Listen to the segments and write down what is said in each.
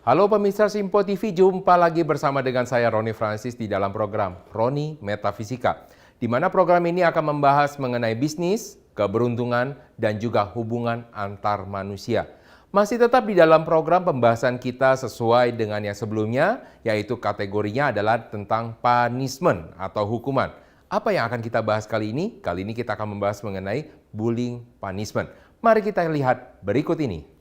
Halo pemirsa Simpo TV, jumpa lagi bersama dengan saya Roni Francis di dalam program Roni Metafisika, di mana program ini akan membahas mengenai bisnis, keberuntungan, dan juga hubungan antar manusia. Masih tetap di dalam program pembahasan kita sesuai dengan yang sebelumnya, yaitu kategorinya adalah tentang punishment atau hukuman. Apa yang akan kita bahas kali ini? Kali ini kita akan membahas mengenai bullying punishment. Mari kita lihat berikut ini.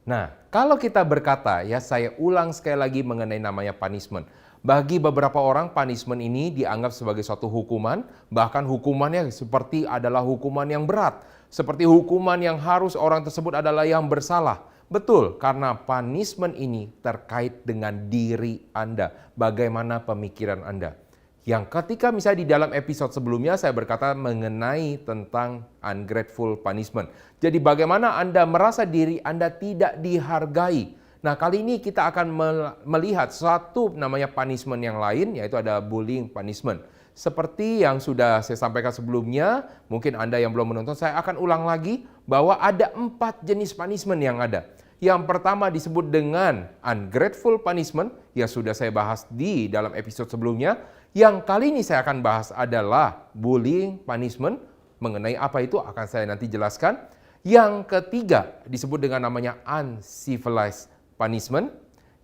Nah, kalau kita berkata, ya saya ulang sekali lagi mengenai namanya punishment. Bagi beberapa orang, punishment ini dianggap sebagai suatu hukuman, bahkan hukumannya seperti adalah hukuman yang berat. Seperti hukuman yang harus orang tersebut adalah yang bersalah. Betul, karena punishment ini terkait dengan diri Anda, bagaimana pemikiran Anda. Yang ketika misalnya di dalam episode sebelumnya saya berkata mengenai tentang ungrateful punishment. Jadi bagaimana Anda merasa diri Anda tidak dihargai. Nah kali ini kita akan melihat satu namanya punishment yang lain, yaitu ada bullying punishment. Seperti yang sudah saya sampaikan sebelumnya, mungkin Anda yang belum menonton, saya akan ulang lagi bahwa ada 4 jenis punishment yang ada. Yang pertama disebut dengan ungrateful punishment, yang sudah saya bahas di dalam episode sebelumnya. Yang kali ini saya akan bahas adalah bullying punishment. Mengenai apa itu akan saya nanti jelaskan. Yang ketiga disebut dengan namanya uncivilized punishment.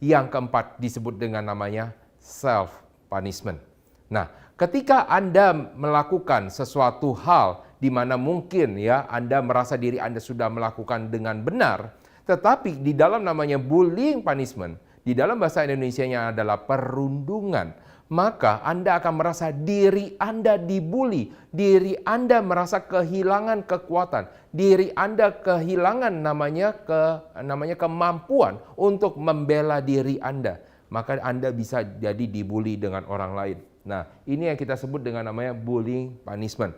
Yang keempat disebut dengan namanya self punishment. Nah, ketika Anda melakukan sesuatu hal di mana mungkin ya Anda merasa diri Anda sudah melakukan dengan benar, tetapi di dalam namanya bullying punishment, di dalam bahasa Indonesianya adalah perundungan, maka Anda akan merasa diri Anda dibully, diri Anda merasa kehilangan kekuatan, diri Anda kehilangan namanya kemampuan untuk membela diri Anda. Maka Anda bisa jadi dibully dengan orang lain. Nah, ini yang kita sebut dengan namanya bullying punishment.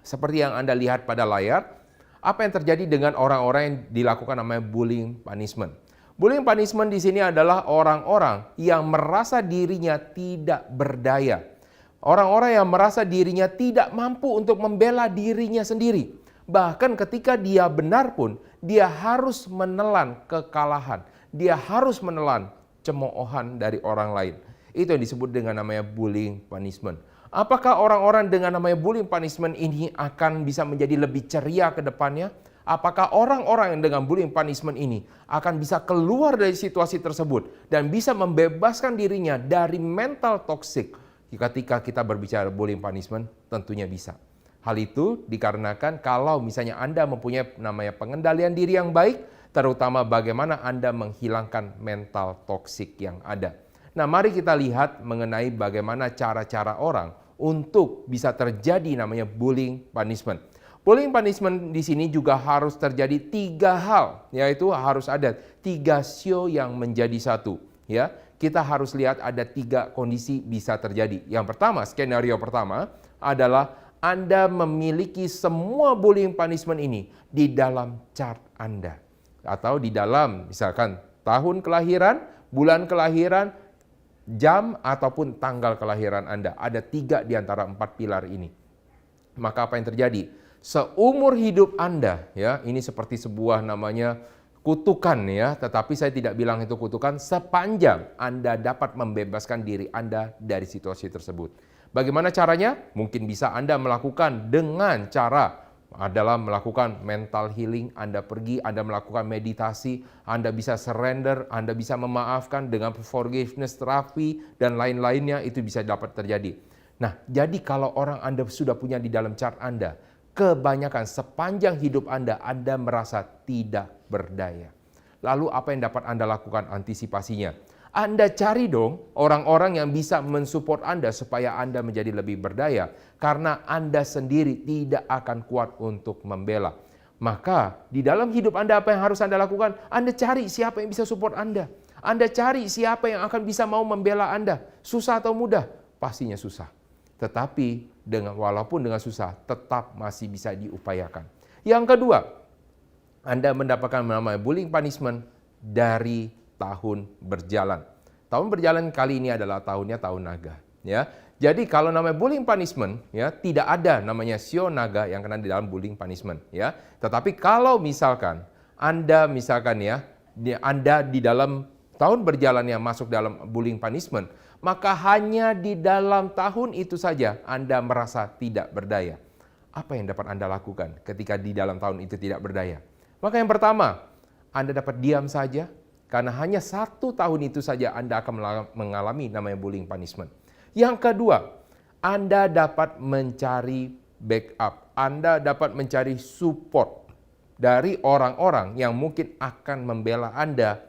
Seperti yang Anda lihat pada layar, apa yang terjadi dengan orang-orang yang dilakukan namanya bullying punishment. Bullying punishment di sini adalah orang-orang yang merasa dirinya tidak berdaya. Orang-orang yang merasa dirinya tidak mampu untuk membela dirinya sendiri. Bahkan ketika dia benar pun, dia harus menelan kekalahan. Dia harus menelan cemoohan dari orang lain. Itu yang disebut dengan namanya bullying punishment. Apakah orang-orang dengan namanya bullying punishment ini akan bisa menjadi lebih ceria ke depannya? Apakah orang-orang yang dengan bullying punishment ini akan bisa keluar dari situasi tersebut dan bisa membebaskan dirinya dari mental toxic? Ketika kita berbicara bullying punishment, tentunya bisa. Hal itu dikarenakan kalau misalnya Anda mempunyai namanya pengendalian diri yang baik, terutama bagaimana Anda menghilangkan mental toxic yang ada. Nah, mari kita lihat mengenai bagaimana cara-cara orang untuk bisa terjadi namanya bullying punishment. Bullying punishment di sini juga harus terjadi 3 hal, yaitu harus ada 3 sio yang menjadi satu. Ya, kita harus lihat ada 3 kondisi bisa terjadi. Yang pertama, skenario pertama adalah Anda memiliki semua bullying punishment ini di dalam chart Anda. Atau di dalam misalkan tahun kelahiran, bulan kelahiran, jam ataupun tanggal kelahiran Anda. Ada 3 di antara 4 pilar ini. Maka apa yang terjadi? Seumur hidup Anda, ya, ini seperti sebuah namanya kutukan ya, tetapi saya tidak bilang itu kutukan sepanjang Anda dapat membebaskan diri Anda dari situasi tersebut. Bagaimana caranya? Mungkin bisa Anda melakukan dengan cara adalah melakukan mental healing, Anda pergi, Anda melakukan meditasi, Anda bisa surrender, Anda bisa memaafkan dengan forgiveness terapi dan lain-lainnya, itu bisa dapat terjadi. Nah, jadi kalau orang Anda sudah punya di dalam chart Anda, kebanyakan sepanjang hidup Anda merasa tidak berdaya. Lalu apa yang dapat Anda lakukan antisipasinya? Anda cari dong orang-orang yang bisa mensupport Anda supaya Anda menjadi lebih berdaya. Karena Anda sendiri tidak akan kuat untuk membela. Maka di dalam hidup Anda apa yang harus Anda lakukan? Anda cari siapa yang bisa support Anda. Anda cari siapa yang akan bisa mau membela Anda. Susah atau mudah? Pastinya susah. Tetapi walaupun dengan susah, tetap masih bisa diupayakan. Yang kedua, Anda mendapatkan namanya bullying punishment dari tahun berjalan. Tahun berjalan kali ini adalah tahunnya tahun naga. Ya, jadi kalau namanya bullying punishment, ya tidak ada namanya sio naga yang kena di dalam bullying punishment. Ya, tetapi kalau misalkan Anda misalkan ya Anda di dalam tahun berjalannya masuk dalam bullying punishment, maka hanya di dalam tahun itu saja Anda merasa tidak berdaya. Apa yang dapat Anda lakukan ketika di dalam tahun itu tidak berdaya? Maka yang pertama, Anda dapat diam saja, karena hanya 1 tahun itu saja Anda akan mengalami namanya bullying punishment. Yang kedua, Anda dapat mencari backup, Anda dapat mencari support dari orang-orang yang mungkin akan membela Anda,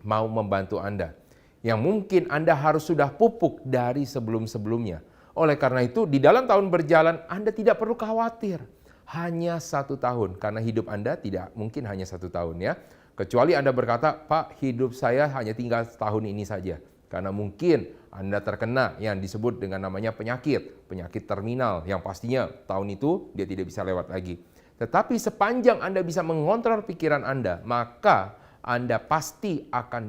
mau membantu Anda, yang mungkin Anda harus sudah pupuk dari sebelum-sebelumnya. Oleh karena itu, di dalam tahun berjalan, Anda tidak perlu khawatir. Hanya 1 tahun, karena hidup Anda tidak mungkin hanya 1 tahun ya. Kecuali Anda berkata, Pak, hidup saya hanya tinggal tahun ini saja. Karena mungkin Anda terkena yang disebut dengan namanya penyakit terminal, yang pastinya tahun itu dia tidak bisa lewat lagi. Tetapi sepanjang Anda bisa mengontrol pikiran Anda, maka Anda pasti akan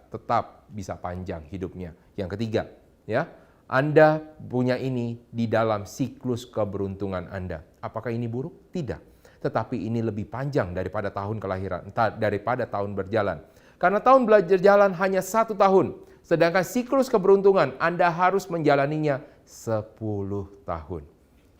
tetap bisa panjang hidupnya. Yang ketiga, ya, Anda punya ini di dalam siklus keberuntungan Anda. Apakah ini buruk? Tidak. Tetapi ini lebih panjang daripada tahun kelahiran, daripada tahun berjalan. Karena tahun berjalan hanya 1 tahun. Sedangkan siklus keberuntungan Anda harus menjalaninya 10 tahun.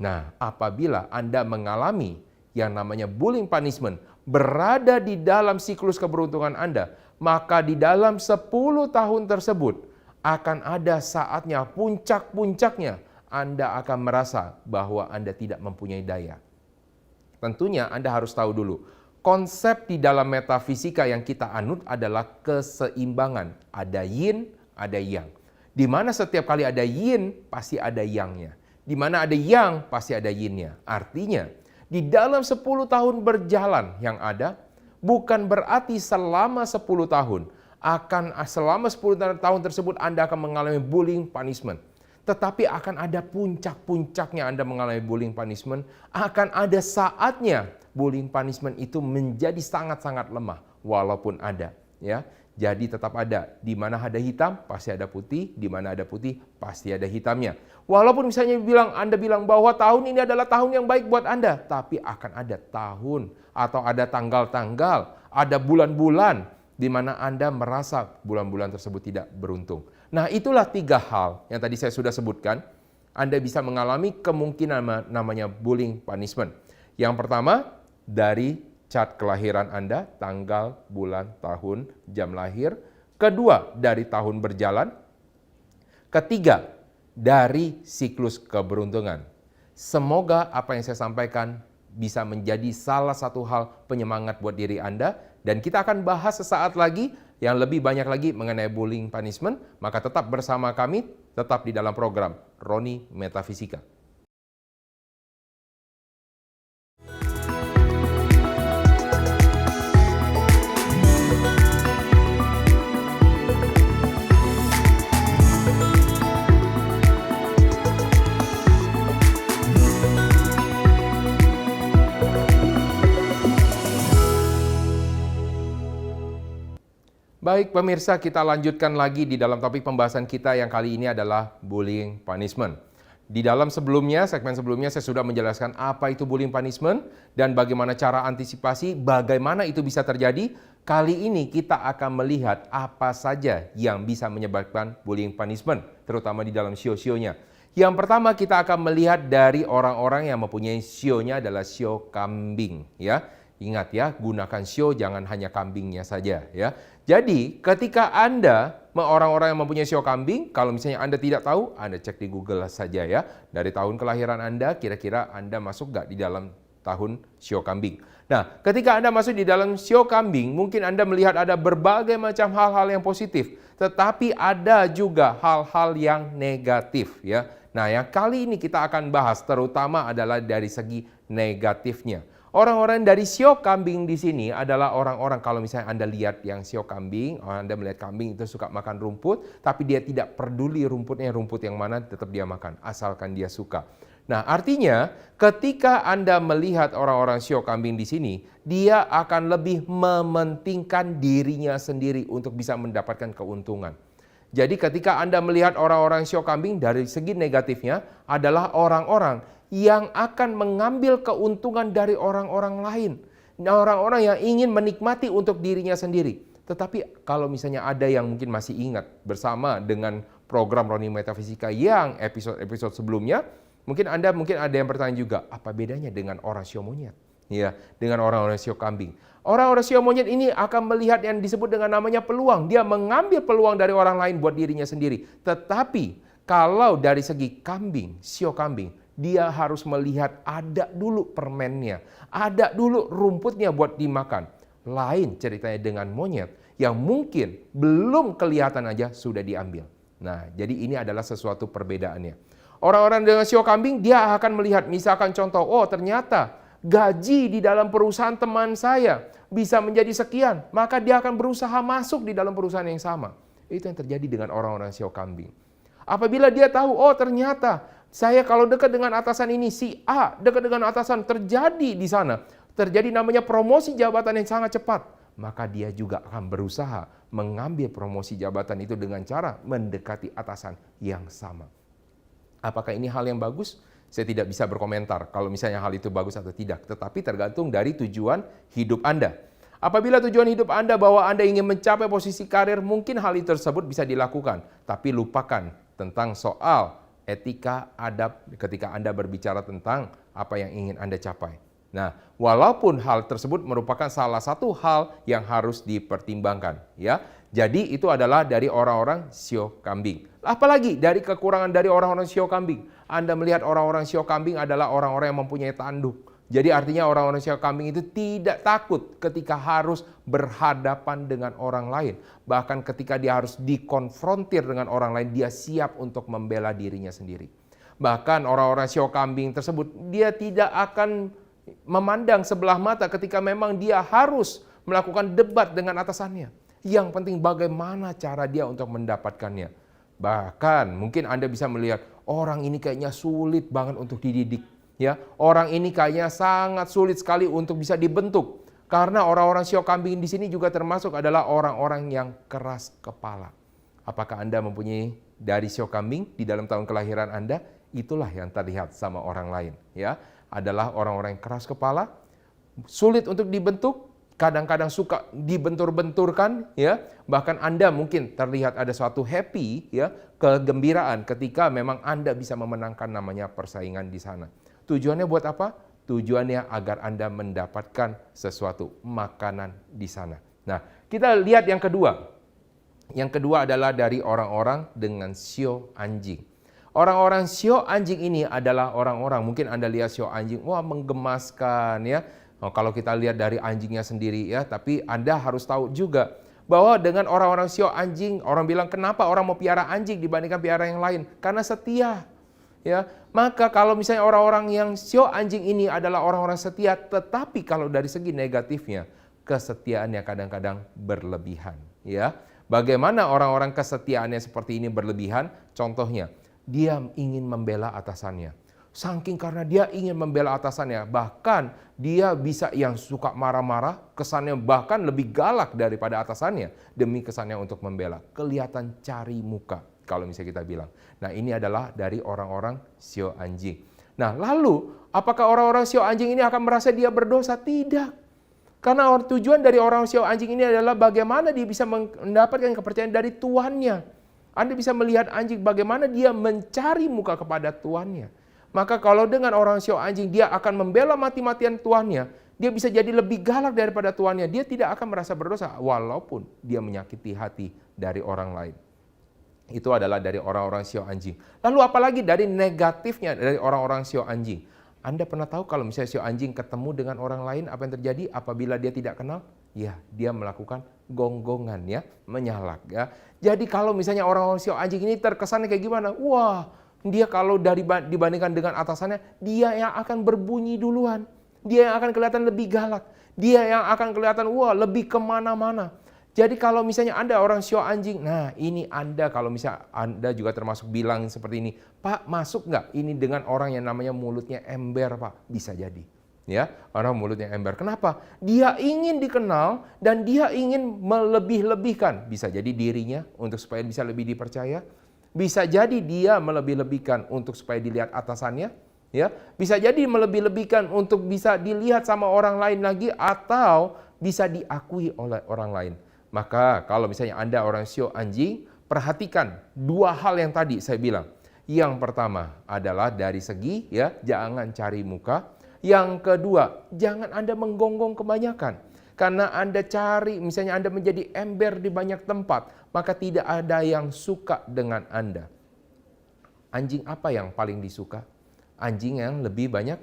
Nah, apabila Anda mengalami yang namanya bullying punishment berada di dalam siklus keberuntungan Anda, maka di dalam 10 tahun tersebut akan ada saatnya, puncak-puncaknya, Anda akan merasa bahwa Anda tidak mempunyai daya. Tentunya Anda harus tahu dulu, konsep di dalam metafisika yang kita anut adalah keseimbangan. Ada yin, ada yang. Di mana setiap kali ada yin, pasti ada yang-nya. Di mana ada yang, pasti ada yin-nya. Artinya, di dalam 10 tahun berjalan yang ada, bukan berarti selama 10 tahun, selama 10 tahun tersebut Anda akan mengalami bullying punishment. Tetapi akan ada puncak-puncaknya Anda mengalami bullying punishment, akan ada saatnya bullying punishment itu menjadi sangat-sangat lemah, walaupun ada. Ya, jadi tetap ada. Di mana ada hitam, pasti ada putih. Di mana ada putih, pasti ada hitamnya. Walaupun misalnya Anda bilang bahwa tahun ini adalah tahun yang baik buat Anda, tapi akan ada tahun atau ada tanggal-tanggal, ada bulan-bulan di mana Anda merasa bulan-bulan tersebut tidak beruntung. Nah, itulah 3 hal yang tadi saya sudah sebutkan. Anda bisa mengalami kemungkinan namanya bullying punishment. Yang pertama, dari chart kelahiran Anda, tanggal, bulan, tahun, jam lahir. Kedua, dari tahun berjalan. Ketiga, dari siklus keberuntungan. Semoga apa yang saya sampaikan bisa menjadi salah satu hal penyemangat buat diri Anda. Dan kita akan bahas sesaat lagi yang lebih banyak lagi mengenai bullying punishment. Maka tetap bersama kami, tetap di dalam program Roni Metafisika. Baik pemirsa, kita lanjutkan lagi di dalam topik pembahasan kita yang kali ini adalah bullying punishment. Di dalam segmen sebelumnya saya sudah menjelaskan apa itu bullying punishment dan bagaimana cara antisipasi, bagaimana itu bisa terjadi. Kali ini kita akan melihat apa saja yang bisa menyebabkan bullying punishment, terutama di dalam sio-sionya. Yang pertama kita akan melihat dari orang-orang yang mempunyai sionya adalah sio kambing, ya. Ingat ya, gunakan sio, jangan hanya kambingnya saja ya. Jadi ketika Anda, orang-orang yang mempunyai sio kambing, kalau misalnya Anda tidak tahu, Anda cek di Google saja ya. Dari tahun kelahiran Anda, kira-kira Anda masuk nggak di dalam tahun sio kambing. Nah, ketika Anda masuk di dalam sio kambing, mungkin Anda melihat ada berbagai macam hal-hal yang positif. Tetapi ada juga hal-hal yang negatif ya. Nah, yang kali ini kita akan bahas terutama adalah dari segi negatifnya. Orang-orang dari sio kambing di sini adalah orang-orang, kalau misalnya Anda lihat yang sio kambing, Anda melihat kambing itu suka makan rumput, tapi dia tidak peduli rumput yang mana, tetap dia makan, asalkan dia suka. Nah, artinya ketika Anda melihat orang-orang sio kambing di sini, dia akan lebih mementingkan dirinya sendiri untuk bisa mendapatkan keuntungan. Jadi ketika Anda melihat orang-orang sio kambing, dari segi negatifnya adalah orang-orang yang akan mengambil keuntungan dari orang-orang lain. orang-orang yang ingin menikmati untuk dirinya sendiri. Tetapi kalau misalnya ada yang mungkin masih ingat bersama dengan program Roni Metafisika yang episode-episode sebelumnya, mungkin ada yang bertanya juga, apa bedanya dengan orang sio monyet? Ya, dengan orang-orang sio kambing. Orang-orang sio monyet ini akan melihat yang disebut dengan namanya peluang. Dia mengambil peluang dari orang lain buat dirinya sendiri. Tetapi kalau dari segi kambing, sio kambing, dia harus melihat ada dulu permennya, ada dulu rumputnya buat dimakan. Lain ceritanya dengan monyet yang mungkin belum kelihatan aja sudah diambil. Nah, jadi ini adalah sesuatu perbedaannya. Orang-orang dengan sio kambing dia akan melihat misalkan contoh, oh ternyata gaji di dalam perusahaan teman saya bisa menjadi sekian, maka dia akan berusaha masuk di dalam perusahaan yang sama. Itu yang terjadi dengan orang-orang sio kambing. Apabila dia tahu, oh ternyata saya kalau dekat dengan atasan ini, si A dekat dengan atasan, terjadi di sana. Terjadi namanya promosi jabatan yang sangat cepat. Maka dia juga akan berusaha mengambil promosi jabatan itu dengan cara mendekati atasan yang sama. Apakah ini hal yang bagus? Saya tidak bisa berkomentar kalau misalnya hal itu bagus atau tidak. Tetapi tergantung dari tujuan hidup Anda. Apabila tujuan hidup Anda bahwa Anda ingin mencapai posisi karir, mungkin hal itu tersebut bisa dilakukan. Tapi lupakan tentang soal etika, adab ketika Anda berbicara tentang apa yang ingin Anda capai. Nah, walaupun hal tersebut merupakan salah satu hal yang harus dipertimbangkan, ya. Jadi itu adalah dari orang-orang sio kambing. Apalagi dari kekurangan dari orang-orang sio kambing. Anda melihat orang-orang sio kambing adalah orang-orang yang mempunyai tanduk. Jadi artinya orang-orang sio kambing itu tidak takut ketika harus berhadapan dengan orang lain. Bahkan ketika dia harus dikonfrontir dengan orang lain, dia siap untuk membela dirinya sendiri. Bahkan orang-orang sio kambing tersebut, dia tidak akan memandang sebelah mata ketika memang dia harus melakukan debat dengan atasannya. Yang penting bagaimana cara dia untuk mendapatkannya. Bahkan mungkin Anda bisa melihat orang ini kayaknya sulit banget untuk dididik. Ya, orang ini kayaknya sangat sulit sekali untuk bisa dibentuk. Karena orang-orang sio kambing di sini juga termasuk adalah orang-orang yang keras kepala. Apakah Anda mempunyai dari sio kambing di dalam tahun kelahiran Anda? Itulah yang terlihat sama orang lain. Ya, adalah orang-orang yang keras kepala, sulit untuk dibentuk, kadang-kadang suka dibentur-benturkan, ya. Bahkan Anda mungkin terlihat ada suatu happy, ya, kegembiraan ketika memang Anda bisa memenangkan namanya persaingan di sana. Tujuannya buat apa? Tujuannya agar Anda mendapatkan sesuatu makanan di sana. Nah, kita lihat yang kedua. Yang kedua adalah dari orang-orang dengan sio anjing. Orang-orang sio anjing ini adalah orang-orang, mungkin Anda lihat sio anjing, wah menggemaskan ya. Kalau kita lihat dari anjingnya sendiri ya, tapi Anda harus tahu juga bahwa dengan orang-orang sio anjing, orang bilang kenapa orang mau piara anjing dibandingkan piara yang lain? Karena setia. Ya, maka kalau misalnya orang-orang yang sio anjing ini adalah orang-orang setia, tetapi kalau dari segi negatifnya, kesetiaannya kadang-kadang berlebihan. Ya, bagaimana orang-orang kesetiaannya seperti ini berlebihan? Contohnya, dia ingin membela atasannya. Saking karena dia ingin membela atasannya, bahkan dia bisa yang suka marah-marah, kesannya bahkan lebih galak daripada atasannya demi kesannya untuk membela. Kelihatan cari muka kalau misalnya kita bilang. Nah, ini adalah dari orang-orang sio anjing. Nah, lalu apakah orang-orang sio anjing ini akan merasa dia berdosa? Tidak. Karena tujuan dari orang sio anjing ini adalah bagaimana dia bisa mendapatkan kepercayaan dari tuannya. Anda bisa melihat anjing bagaimana dia mencari muka kepada tuannya. Maka kalau dengan orang sio anjing dia akan membela mati-matian tuannya, dia bisa jadi lebih galak daripada tuannya. Dia tidak akan merasa berdosa walaupun dia menyakiti hati dari orang lain. Itu adalah dari orang-orang sio anjing. Lalu apalagi dari negatifnya dari orang-orang sio anjing. Anda pernah tahu kalau misalnya sio anjing ketemu dengan orang lain apa yang terjadi apabila dia tidak kenal? Ya, dia melakukan gonggongan ya, menyalak ya. Jadi kalau misalnya orang-orang sio anjing ini terkesannya kayak gimana? Wah, dia kalau dibandingkan dengan atasannya, dia yang akan berbunyi duluan. Dia yang akan kelihatan lebih galak. Dia yang akan kelihatan wah lebih kemana-mana. Jadi kalau misalnya Anda orang sio anjing, nah ini Anda kalau misalnya Anda juga termasuk bilang seperti ini, Pak masuk nggak ini dengan orang yang namanya mulutnya ember Pak? Bisa jadi. Ya, orang mulutnya ember. Kenapa? Dia ingin dikenal dan dia ingin melebih-lebihkan. Bisa jadi dirinya untuk supaya bisa lebih dipercaya. Bisa jadi dia melebih-lebihkan untuk supaya dilihat atasannya. ya. Bisa jadi melebih-lebihkan untuk bisa dilihat sama orang lain lagi atau bisa diakui oleh orang lain. Maka kalau misalnya Anda orang sio anjing, perhatikan dua hal yang tadi saya bilang. Yang pertama adalah dari segi ya, jangan cari muka. Yang kedua, jangan Anda menggonggong kebanyakan. Karena Anda cari, misalnya Anda menjadi ember di banyak tempat, maka tidak ada yang suka dengan Anda. Anjing apa yang paling disuka? Anjing yang lebih banyak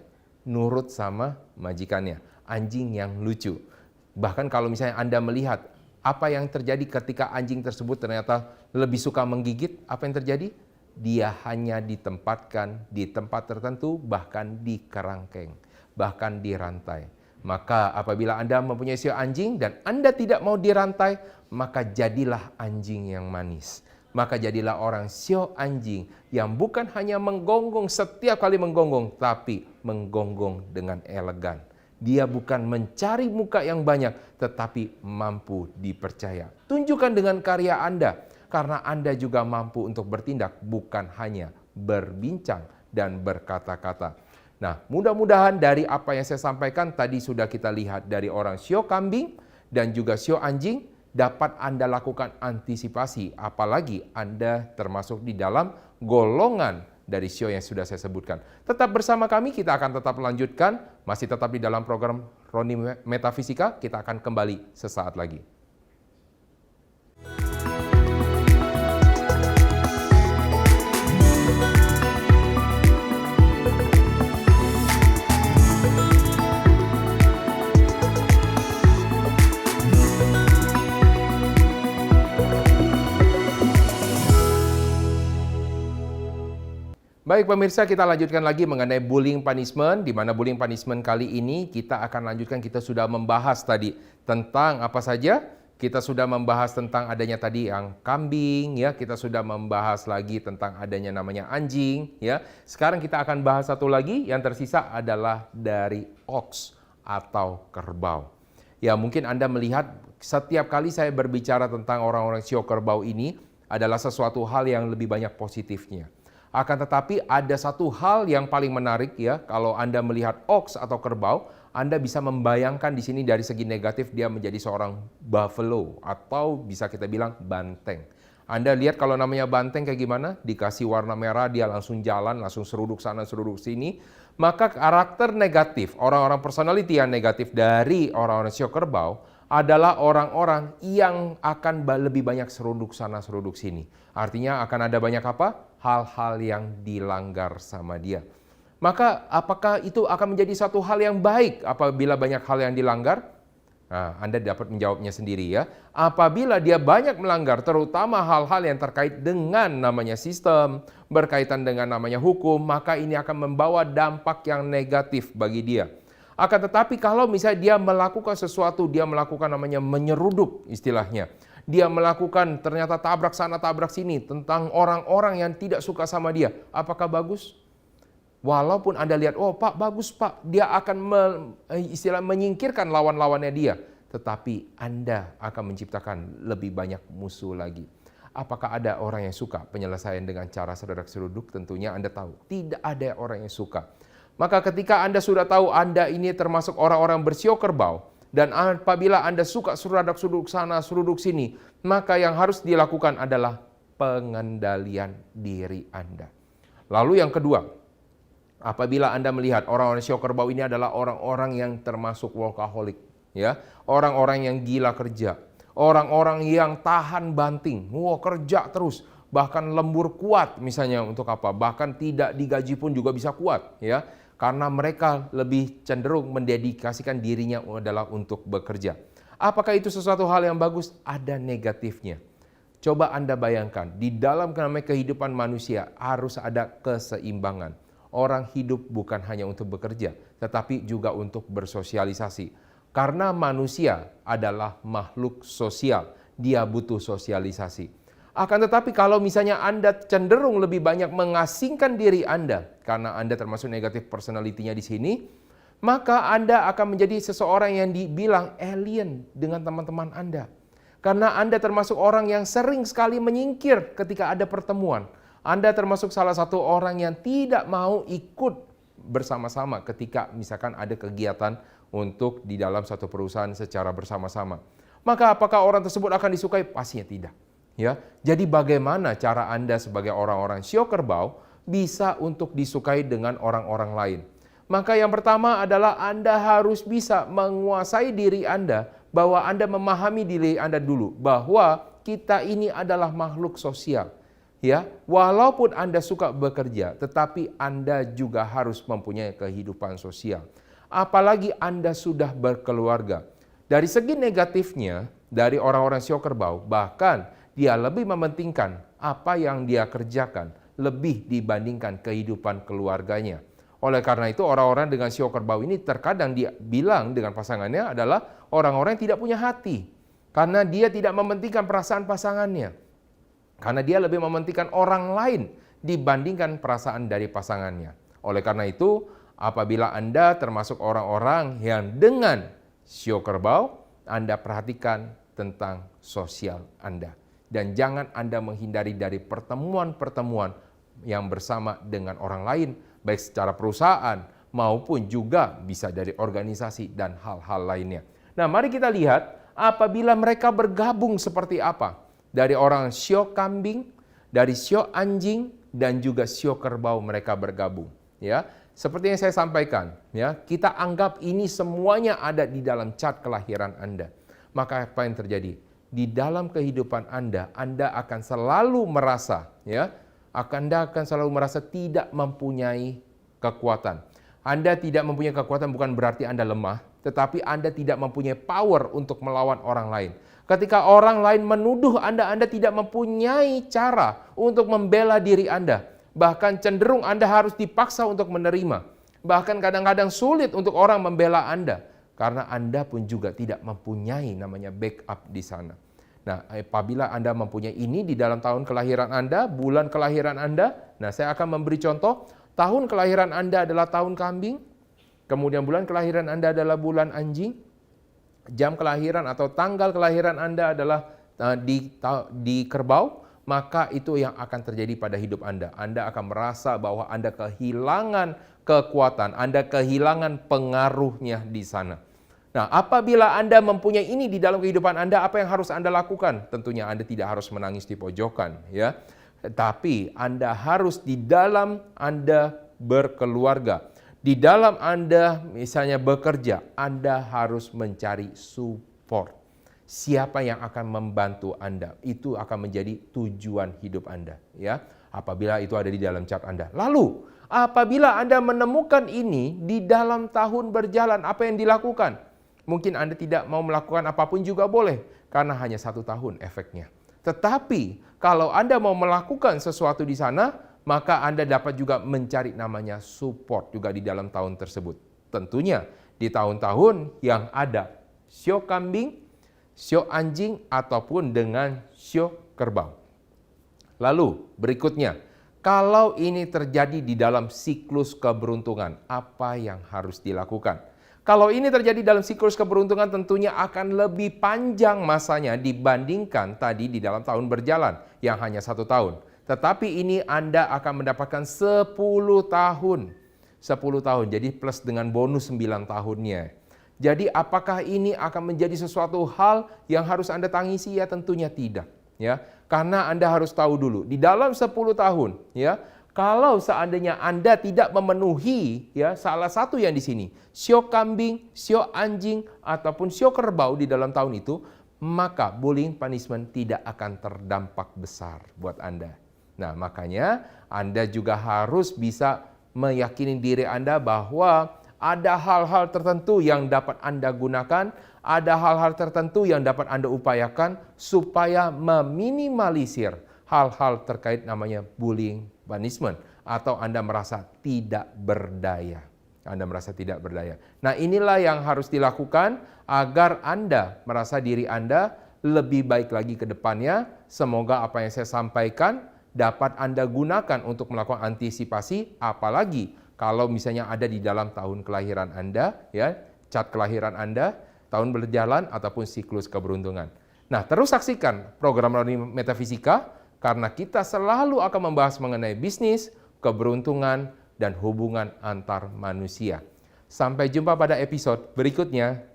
nurut sama majikannya. Anjing yang lucu. Bahkan kalau misalnya Anda melihat apa yang terjadi ketika anjing tersebut ternyata lebih suka menggigit, apa yang terjadi? Dia hanya ditempatkan di tempat tertentu, bahkan di kerangkeng, bahkan di rantai. Maka apabila Anda mempunyai sio anjing dan Anda tidak mau dirantai, maka jadilah anjing yang manis. Maka jadilah orang sio anjing yang bukan hanya menggonggong setiap kali menggonggong, tapi menggonggong dengan elegan. Dia bukan mencari muka yang banyak, tetapi mampu dipercaya. Tunjukkan dengan karya Anda, karena Anda juga mampu untuk bertindak, bukan hanya berbincang dan berkata-kata. Nah, mudah-mudahan dari apa yang saya sampaikan tadi sudah kita lihat dari orang sio kambing dan juga sio anjing, dapat Anda lakukan antisipasi, apalagi Anda termasuk di dalam golongan dari sio yang sudah saya sebutkan. Tetap bersama kami, kita akan tetap melanjutkan, masih tetap di dalam program Roni Metafisika, kita akan kembali sesaat lagi. Baik pemirsa, kita lanjutkan lagi mengenai bullying punishment, di mana bullying punishment kali ini kita akan lanjutkan, kita sudah membahas tadi tentang apa saja. Kita sudah membahas tentang adanya tadi yang kambing, ya. Kita sudah membahas lagi tentang adanya namanya anjing, ya. Sekarang kita akan bahas satu lagi, yang tersisa adalah dari ox atau kerbau. Ya, mungkin Anda melihat setiap kali saya berbicara tentang orang-orang sio kerbau ini adalah sesuatu hal yang lebih banyak positifnya. Akan tetapi ada satu hal yang paling menarik ya, kalau Anda melihat ox atau kerbau, Anda bisa membayangkan di sini dari segi negatif dia menjadi seorang buffalo atau bisa kita bilang banteng. Anda lihat kalau namanya banteng kayak gimana? Dikasih warna merah dia langsung jalan, langsung seruduk sana seruduk sini. Maka karakter negatif, orang-orang personality yang negatif dari orang-orang sio kerbau adalah orang-orang yang akan lebih banyak seruduk sana seruduk sini. Artinya akan ada banyak apa? Hal-hal yang dilanggar sama dia. Maka apakah itu akan menjadi satu hal yang baik apabila banyak hal yang dilanggar? Nah, Anda dapat menjawabnya sendiri ya. Apabila dia banyak melanggar, terutama hal-hal yang terkait dengan namanya sistem, berkaitan dengan namanya hukum, maka ini akan membawa dampak yang negatif bagi dia. Akan tetapi kalau misalnya dia melakukan sesuatu, dia melakukan namanya menyeruduk istilahnya. Dia melakukan ternyata tabrak sana tabrak sini tentang orang-orang yang tidak suka sama dia. Apakah bagus? Walaupun Anda lihat, oh Pak bagus Pak, dia akan menyingkirkan lawan-lawannya dia. Tetapi Anda akan menciptakan lebih banyak musuh lagi. Apakah ada orang yang suka penyelesaian dengan cara serudak-seruduk? Tentunya Anda tahu, tidak ada orang yang suka. Maka ketika Anda sudah tahu Anda ini termasuk orang-orang bersio kerbau, dan apabila Anda suka serudak-seruduk sana, seruduk sini, maka yang harus dilakukan adalah pengendalian diri Anda. Lalu yang kedua, apabila Anda melihat orang-orang sio kerbau ini adalah orang-orang yang termasuk workaholic, ya, orang-orang yang gila kerja, orang-orang yang tahan banting, kerja terus, bahkan lembur kuat misalnya untuk apa? Bahkan tidak digaji pun juga bisa kuat, ya. Karena mereka lebih cenderung mendedikasikan dirinya adalah untuk bekerja. Apakah itu sesuatu hal yang bagus? Ada negatifnya. Coba Anda bayangkan, di dalam kehidupan manusia harus ada keseimbangan. Orang hidup bukan hanya untuk bekerja, tetapi juga untuk bersosialisasi. Karena manusia adalah makhluk sosial, dia butuh sosialisasi. Akan tetapi kalau misalnya Anda cenderung lebih banyak mengasingkan diri Anda, karena Anda termasuk negatif personality-nya di sini, maka Anda akan menjadi seseorang yang dibilang alien dengan teman-teman Anda. Karena Anda termasuk orang yang sering sekali menyingkir ketika ada pertemuan. Anda termasuk salah satu orang yang tidak mau ikut bersama-sama ketika misalkan ada kegiatan untuk di dalam satu perusahaan secara bersama-sama. Maka apakah orang tersebut akan disukai? Pastinya tidak. Ya, jadi bagaimana cara Anda sebagai orang-orang sio kerbau bisa untuk disukai dengan orang-orang lain? Maka yang pertama adalah Anda harus bisa menguasai diri Anda, bahwa Anda memahami diri Anda dulu bahwa kita ini adalah makhluk sosial. Ya, walaupun Anda suka bekerja, tetapi Anda juga harus mempunyai kehidupan sosial. Apalagi Anda sudah berkeluarga. Dari segi negatifnya, dari orang-orang sio kerbau, bahkan dia lebih mementingkan apa yang dia kerjakan lebih dibandingkan kehidupan keluarganya. Oleh karena itu orang-orang dengan sio kerbau ini terkadang dia bilang dengan pasangannya adalah orang-orang yang tidak punya hati. Karena dia tidak mementingkan perasaan pasangannya. Karena dia lebih mementingkan orang lain dibandingkan perasaan dari pasangannya. Oleh karena itu, apabila Anda termasuk orang-orang yang dengan sio kerbau, Anda perhatikan tentang sosial Anda. Dan jangan Anda menghindari dari pertemuan-pertemuan yang bersama dengan orang lain, baik secara perusahaan maupun juga bisa dari organisasi dan hal-hal lainnya. Nah, mari kita lihat apabila mereka bergabung seperti apa. Dari orang sio kambing, dari sio anjing, dan juga sio kerbau mereka bergabung. Ya, seperti yang saya sampaikan, ya, kita anggap ini semuanya ada di dalam chart kelahiran Anda. Maka apa yang terjadi? Di dalam kehidupan Anda akan selalu merasa, ya, Anda akan selalu merasa tidak mempunyai kekuatan. Anda tidak mempunyai kekuatan bukan berarti Anda lemah, tetapi Anda tidak mempunyai power untuk melawan orang lain. Ketika orang lain menuduh Anda tidak mempunyai cara untuk membela diri Anda. Bahkan cenderung Anda harus dipaksa untuk menerima. Bahkan kadang-kadang sulit untuk orang membela Anda. Karena Anda pun juga tidak mempunyai namanya backup di sana. Nah, apabila Anda mempunyai ini di dalam tahun kelahiran Anda, bulan kelahiran Anda, nah saya akan memberi contoh, tahun kelahiran Anda adalah tahun kambing, kemudian bulan kelahiran Anda adalah bulan anjing, jam kelahiran atau tanggal kelahiran Anda adalah di kerbau, maka itu yang akan terjadi pada hidup Anda. Anda akan merasa bahwa Anda kehilangan kekuatan, Anda kehilangan pengaruhnya di sana. Nah, apabila Anda mempunyai ini di dalam kehidupan Anda, apa yang harus Anda lakukan? Tentunya Anda tidak harus menangis di pojokan, ya. Tapi Anda harus di dalam Anda berkeluarga. Di dalam Anda misalnya bekerja, Anda harus mencari support. Siapa yang akan membantu Anda? Itu akan menjadi tujuan hidup Anda, ya. Apabila itu ada di dalam chart Anda. Lalu, apabila Anda menemukan ini di dalam tahun berjalan, apa yang dilakukan? Mungkin Anda tidak mau melakukan apapun juga boleh, karena hanya 1 tahun efeknya. Tetapi, kalau Anda mau melakukan sesuatu di sana, maka Anda dapat juga mencari namanya support juga di dalam tahun tersebut. Tentunya, di tahun-tahun yang ada sio kambing, sio anjing, ataupun dengan sio kerbau. Lalu, berikutnya, kalau ini terjadi di dalam siklus keberuntungan, apa yang harus dilakukan? Kalau ini terjadi dalam siklus keberuntungan tentunya akan lebih panjang masanya dibandingkan tadi di dalam tahun berjalan yang hanya 1 tahun. Tetapi ini Anda akan mendapatkan 10 tahun. 10 tahun, jadi plus dengan bonus 9 tahunnya. Jadi apakah ini akan menjadi sesuatu hal yang harus Anda tangisi? Ya tentunya tidak. Ya, karena Anda harus tahu dulu, di dalam 10 tahun, ya, kalau seandainya Anda tidak memenuhi ya salah satu yang di sini, sio kambing, sio anjing, ataupun sio kerbau di dalam tahun itu, maka bullying punishment tidak akan terdampak besar buat Anda. Nah, makanya Anda juga harus bisa meyakini diri Anda bahwa ada hal-hal tertentu yang dapat Anda gunakan, ada hal-hal tertentu yang dapat Anda upayakan supaya meminimalisir hal-hal terkait namanya bullying punishment, atau Anda merasa tidak berdaya. Anda merasa tidak berdaya. Nah, inilah yang harus dilakukan agar Anda merasa diri Anda lebih baik lagi ke depannya. Semoga apa yang saya sampaikan dapat Anda gunakan untuk melakukan antisipasi, apalagi kalau misalnya ada di dalam tahun kelahiran Anda, ya, chart kelahiran Anda, tahun berjalan ataupun siklus keberuntungan. Nah, terus saksikan program Roni Metafisika, karena kita selalu akan membahas mengenai bisnis, keberuntungan, dan hubungan antar manusia. Sampai jumpa pada episode berikutnya.